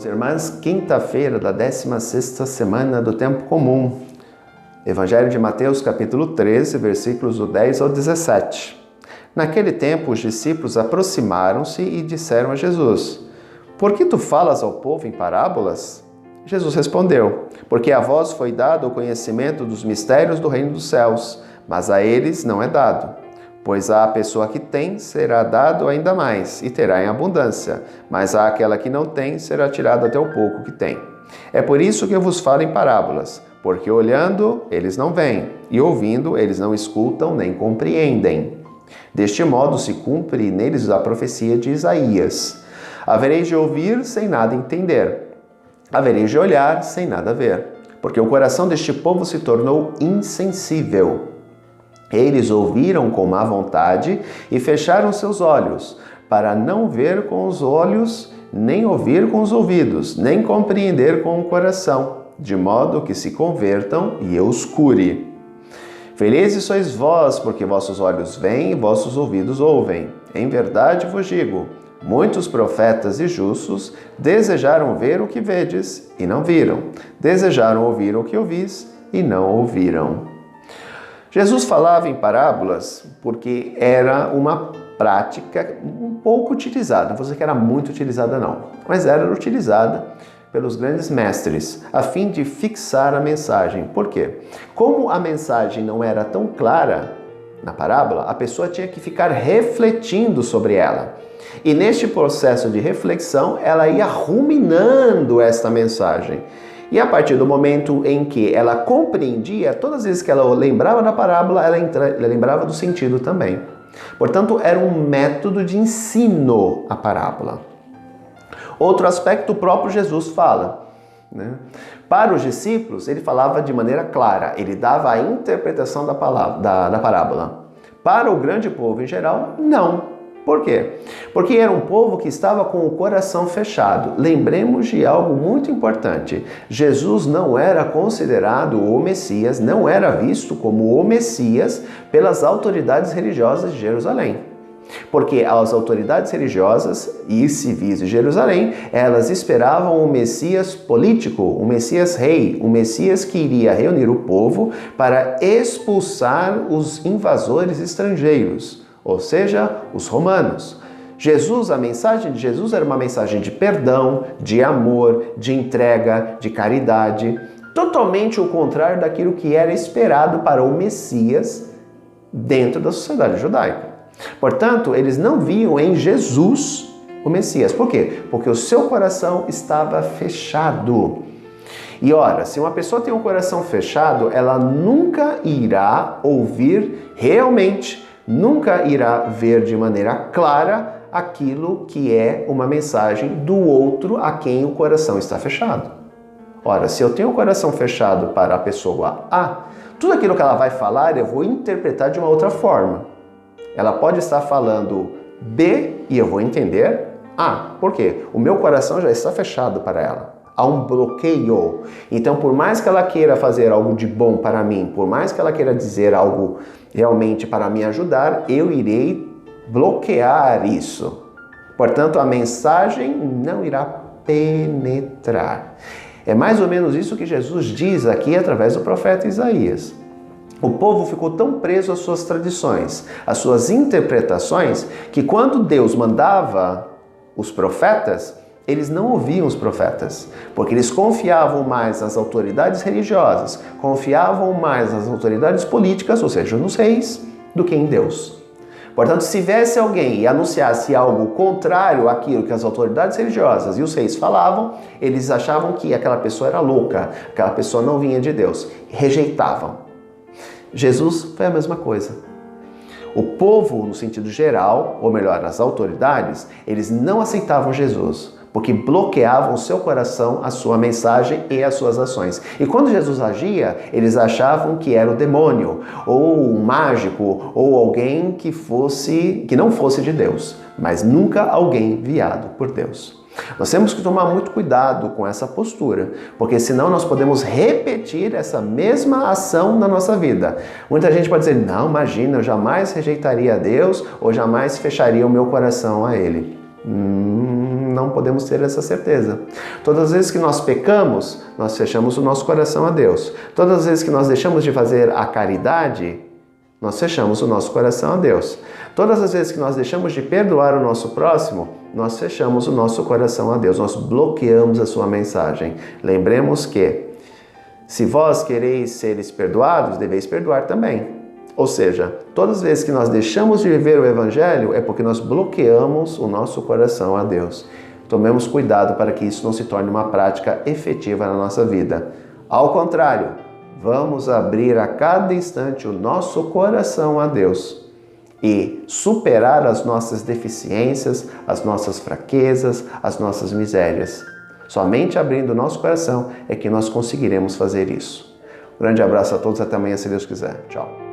irmãos e irmãs, quinta-feira da 16ª semana do Tempo Comum. Evangelho de Mateus, capítulo 13, versículos do 10 ao 17. Naquele tempo, os discípulos aproximaram-se e disseram a Jesus: Por que tu falas ao povo em parábolas? Jesus respondeu: Porque a vós foi dado o conhecimento dos mistérios do reino dos céus, mas a eles não é dado. Pois à pessoa que tem, será dado ainda mais, e terá em abundância, mas àquela que não tem, será tirado até o pouco que tem. É por isso que eu vos falo em parábolas, porque olhando, eles não veem, e ouvindo, eles não escutam nem compreendem. Deste modo se cumpre neles a profecia de Isaías: Havereis de ouvir sem nada entender, havereis de olhar sem nada ver, porque o coração deste povo se tornou insensível. Eles ouviram com má vontade e fecharam seus olhos, para não ver com os olhos, nem ouvir com os ouvidos, nem compreender com o coração, de modo que se convertam e eu os cure. Felizes sois vós, porque vossos olhos veem e vossos ouvidos ouvem. Em verdade vos digo, muitos profetas e justos desejaram ver o que vedes e não viram, desejaram ouvir o que ouvis e não ouviram. Jesus falava em parábolas porque era uma prática um pouco utilizada. Não vou dizer que era muito utilizada não, mas era utilizada pelos grandes mestres, a fim de fixar a mensagem. Por quê? Como a mensagem não era tão clara na parábola, a pessoa tinha que ficar refletindo sobre ela. E neste processo de reflexão, ela ia ruminando esta mensagem. E a partir do momento em que ela compreendia, todas as vezes que ela lembrava da parábola, ela lembrava do sentido também. Portanto, era um método de ensino a parábola. Outro aspecto, o próprio Jesus fala, né? Para os discípulos, ele falava de maneira clara, ele dava a interpretação da parábola. Para o grande povo em geral, não. Por quê? Porque era um povo que estava com o coração fechado. Lembremos de algo muito importante. Jesus não era considerado o Messias, não era visto como o Messias pelas autoridades religiosas de Jerusalém. Porque as autoridades religiosas e civis de Jerusalém, elas esperavam um Messias político, um Messias rei, um Messias que iria reunir o povo para expulsar os invasores estrangeiros, ou seja, os romanos. A mensagem de Jesus era uma mensagem de perdão, de amor, de entrega, de caridade, totalmente o contrário daquilo que era esperado para o Messias dentro da sociedade judaica. Portanto, eles não viam em Jesus o Messias. Por quê? Porque o seu coração estava fechado. E ora, se uma pessoa tem um coração fechado, ela nunca irá ouvir realmente, nunca irá ver de maneira clara aquilo que é uma mensagem do outro a quem o coração está fechado. Ora, se eu tenho o coração fechado para a pessoa A, tudo aquilo que ela vai falar eu vou interpretar de uma outra forma. Ela pode estar falando B e eu vou entender A. Por quê? O meu coração já está fechado para ela. Há um bloqueio. Então, por mais que ela queira fazer algo de bom para mim, por mais que ela queira dizer algo realmente para me ajudar, eu irei bloquear isso. Portanto, a mensagem não irá penetrar. É mais ou menos isso que Jesus diz aqui através do profeta Isaías. O povo ficou tão preso às suas tradições, às suas interpretações, que quando Deus mandava os profetas, eles não ouviam os profetas, porque eles confiavam mais nas autoridades religiosas, confiavam mais nas autoridades políticas, ou seja, nos reis, do que em Deus. Portanto, se viesse alguém e anunciasse algo contrário àquilo que as autoridades religiosas e os reis falavam, eles achavam que aquela pessoa era louca, aquela pessoa não vinha de Deus, rejeitavam. Jesus foi a mesma coisa. O povo, no sentido geral, ou melhor, as autoridades, eles não aceitavam Jesus, porque bloqueavam o seu coração, a sua mensagem e as suas ações. E quando Jesus agia, eles achavam que era o demônio, ou um mágico, ou alguém que não fosse de Deus, mas nunca alguém enviado por Deus. Nós temos que tomar muito cuidado com essa postura, porque senão nós podemos repetir essa mesma ação na nossa vida. Muita gente pode dizer, não, imagina, eu jamais rejeitaria a Deus ou jamais fecharia o meu coração a Ele. Não podemos ter essa certeza. Todas as vezes que nós pecamos, nós fechamos o nosso coração a Deus. Todas as vezes que nós deixamos de fazer a caridade, nós fechamos o nosso coração a Deus. Todas as vezes que nós deixamos de perdoar o nosso próximo, nós fechamos o nosso coração a Deus. Nós bloqueamos a sua mensagem. Lembremos que, se vós quereis seres perdoados, deveis perdoar também. Ou seja, todas as vezes que nós deixamos de viver o Evangelho, é porque nós bloqueamos o nosso coração a Deus. Tomemos cuidado para que isso não se torne uma prática efetiva na nossa vida. Ao contrário, vamos abrir a cada instante o nosso coração a Deus e superar as nossas deficiências, as nossas fraquezas, as nossas misérias. Somente abrindo o nosso coração é que nós conseguiremos fazer isso. Um grande abraço a todos, até amanhã, se Deus quiser. Tchau.